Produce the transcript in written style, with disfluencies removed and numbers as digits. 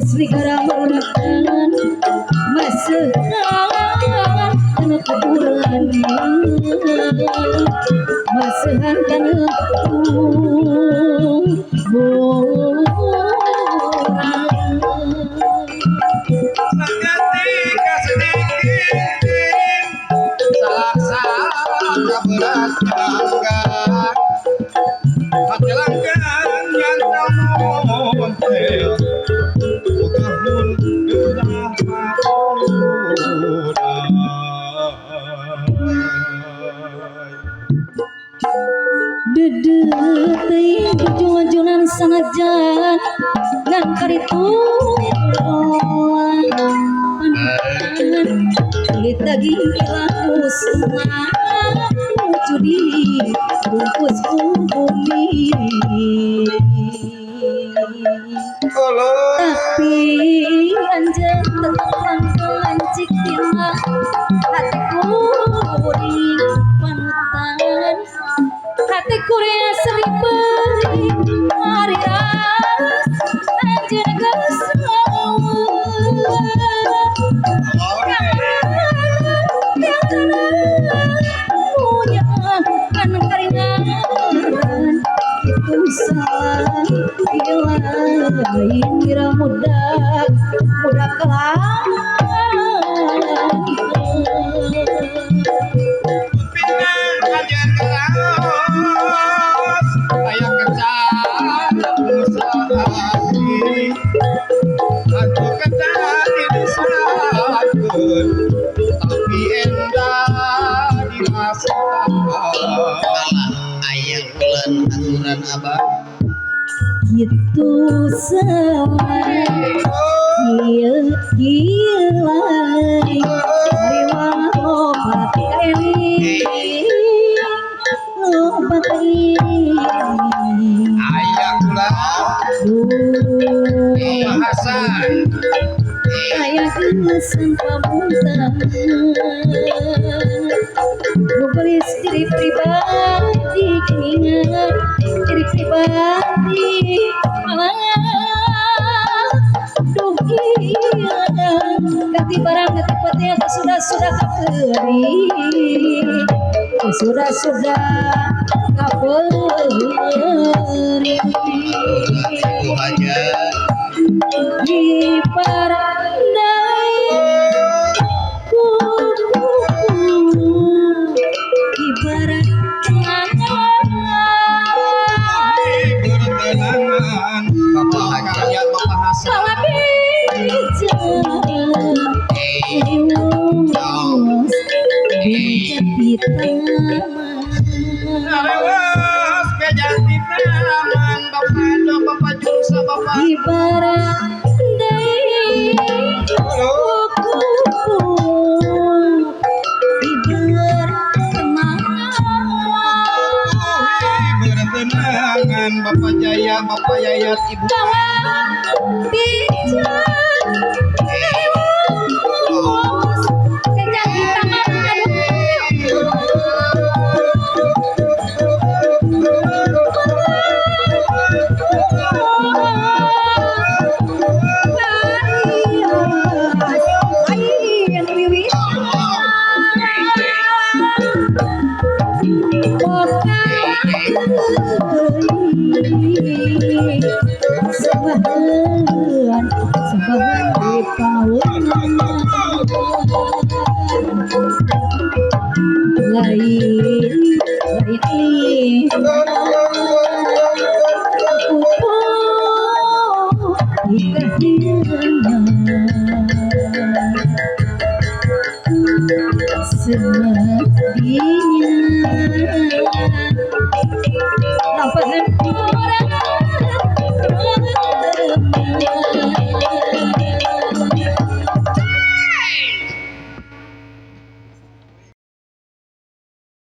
Serigala merunakan masahan kena kuburan masahan kena kuburan sakati kasedikin salah-salah berat Hajalankan yang kamu montel Bukan sudah Dedetei jujuan sanajan ngan karitu kulit daging lakus judi bungkus bumi tapi anjir tetap lancik bilang hatiku di panutan hatiku ya sering beri marias anjir kesel punya kan keringan itu salah hilain kira mudah kelam tapi endah dirasa ayang bulan aturan abah gitu selai gila lobat ini ayang bulan bahasan kayak gemesan pamuntan nulis diri pribadi keingat diri pribadi duh iya ganti barang ganti peti yang sudah kaperi sudah kaperi itu aja di parandai ibarat bertenangan bapak haja bapak hasan bawa Arewas kejati taman bapak jursa bapak ibarat bertenangan bapak jaya bapak yayat ibu Subhanallah